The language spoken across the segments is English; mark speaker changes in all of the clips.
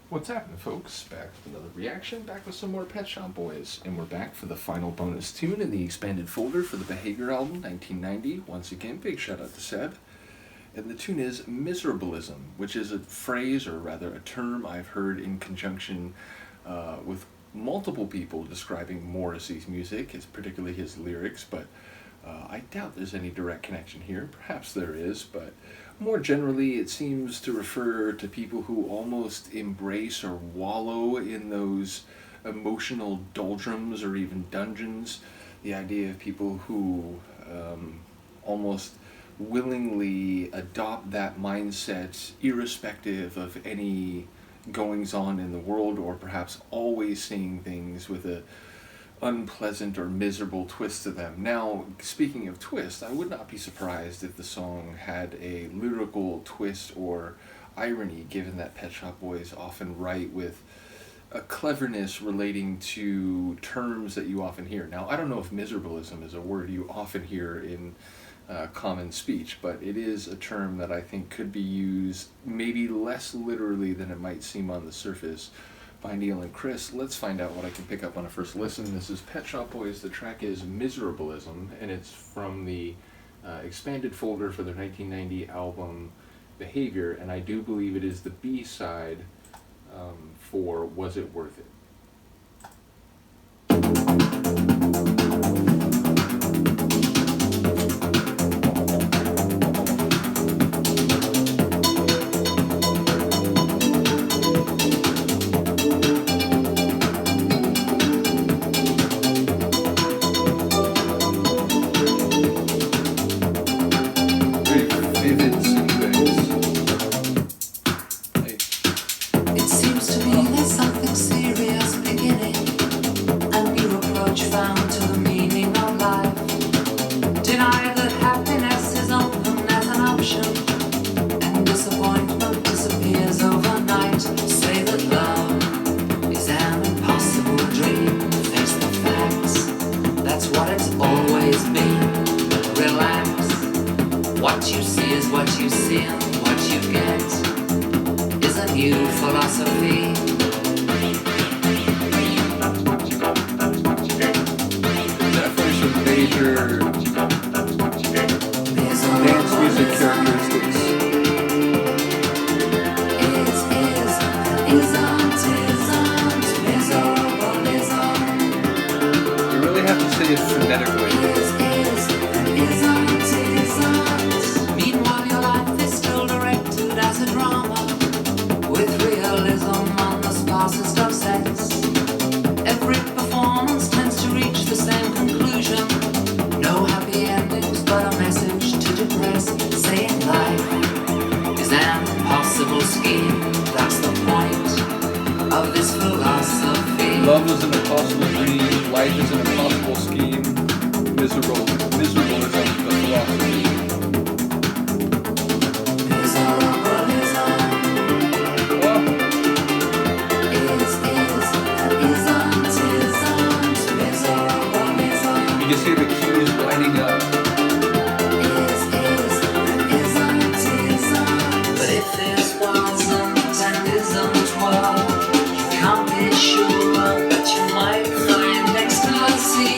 Speaker 1: What's happening, folks? Back with another reaction, back with some more Pet Shop Boys, and we're back for the final bonus tune in the expanded folder for the Behaviour album, 1990. Once again, big shout out to Seb. And the tune is Miserablism, which is a phrase, or rather a term I've heard in conjunction with multiple people describing Morrissey's music, particularly his lyrics, but I doubt there's any direct connection here. Perhaps there is, but more generally it seems to refer to people who almost embrace or wallow in those emotional doldrums or even dungeons. The idea of people who almost willingly adopt that mindset irrespective of any goings on in the world, or perhaps always seeing things with a unpleasant or miserable twist to them. Now, speaking of twist, I would not be surprised if the song had a lyrical twist or irony, given that Pet Shop Boys often write with a cleverness relating to terms that you often hear. Now, I don't know if miserablism is a word you often hear in common speech, but it is a term that I think could be used maybe less literally than it might seem on the surface by Neil and Chris. Let's find out what I can pick up on a first listen. This is Pet Shop Boys. The track is Miserablism, and it's from the expanded folder for their 1990 album Behaviour, and I do believe it is the B-side for Was It Worth It?
Speaker 2: What you see is what you see, and what you get is a new philosophy.
Speaker 1: Definitely some major dance music characteristics. You really have to say it phonetically.
Speaker 2: Every performance tends to reach the same conclusion. No happy endings, but a message to depress. Saying life is an impossible scheme. That's the point of this philosophy.
Speaker 1: Love is an impossible dream. Life is an impossible scheme. Miserablism, the philosophy. You see the cues lighting up.
Speaker 2: But if this wasn't and isn't well, you can't be sure, but you might find ecstasy.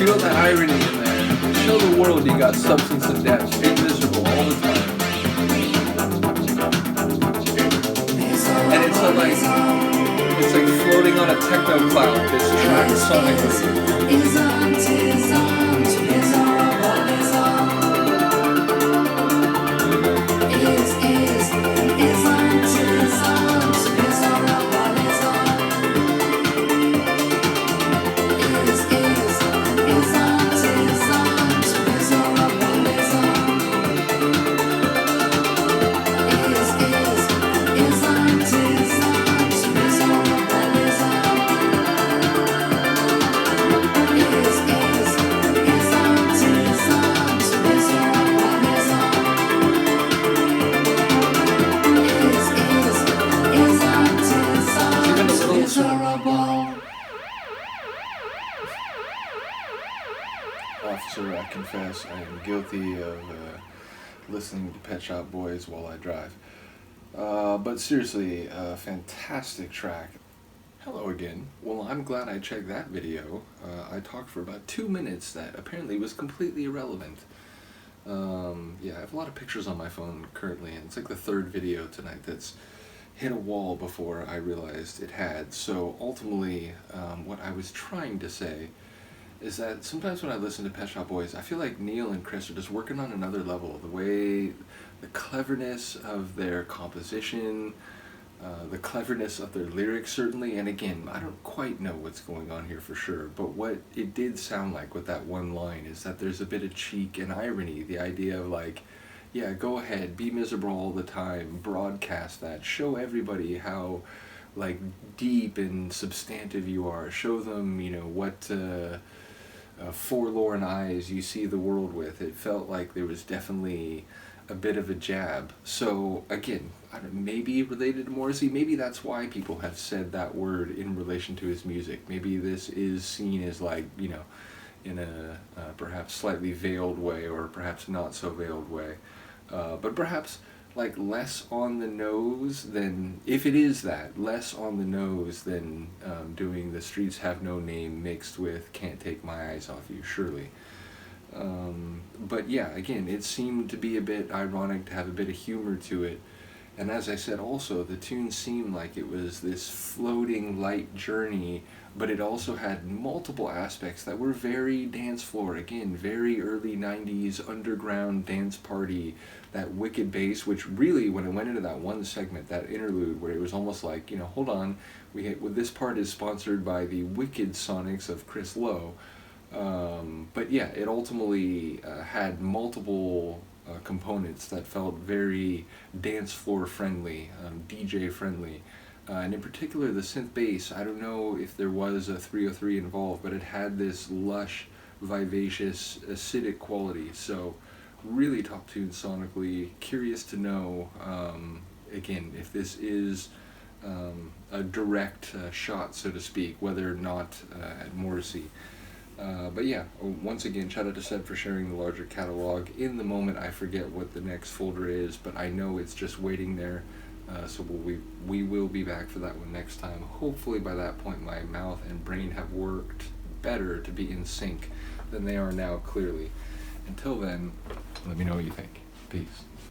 Speaker 1: Feel the irony in there. Show the world you got substance and depth. Be miserable all the time. And it's like floating on a techno cloud, this track sonically.
Speaker 2: Is
Speaker 1: confess I am guilty of listening to Pet Shop Boys while I drive. But seriously, a fantastic track. Hello again. Well, I'm glad I checked that video. I talked for about 2 minutes that apparently was completely irrelevant. Yeah, I have a lot of pictures on my phone currently, and it's like the third video tonight that's hit a wall before I realized it had. So ultimately, what I was trying to say is that sometimes when I listen to Pet Shop Boys, I feel like Neil and Chris are just working on another level. The way, the cleverness of their composition, the cleverness of their lyrics certainly, and again, I don't quite know what's going on here for sure, but what it did sound like with that one line is that there's a bit of cheek and irony, the idea of like, yeah, go ahead, be miserable all the time, broadcast that, show everybody how like deep and substantive you are, show them, you know, what forlorn eyes you see the world with. It felt like there was definitely a bit of a jab. So again, I don't, maybe related to Morrissey, maybe that's why people have said that word in relation to his music. Maybe this is seen as like, you know, in a perhaps slightly veiled way, or perhaps not so veiled way, but perhaps like less on the nose than, if it is that, less on the nose than doing The Streets Have No Name mixed with Can't Take My Eyes Off You, surely. But yeah, again, it seemed to be a bit ironic, to have a bit of humor to it. And as I said also, the tune seemed like it was this floating light journey, but it also had multiple aspects that were very dance floor. Again, very early 90s underground dance party, that wicked bass, which really, when it went into that one segment, that interlude, where it was almost like, you know, hold on, this part is sponsored by the wicked sonics of Chris Lowe. But yeah, it ultimately had multiple components that felt very dance floor friendly, DJ friendly, and in particular the synth bass. I don't know if there was a 303 involved, but it had this lush, vivacious, acidic quality. So really top tune sonically. Curious to know, again, if this is a direct shot, so to speak, whether or not at Morrissey. But yeah, once again, shout out to Seb for sharing the larger catalog. In the moment, I forget what the next folder is, but I know it's just waiting there. So we will be back for that one next time. Hopefully by that point, my mouth and brain have worked better to be in sync than they are now, clearly. Until then, let me know what you think. Peace.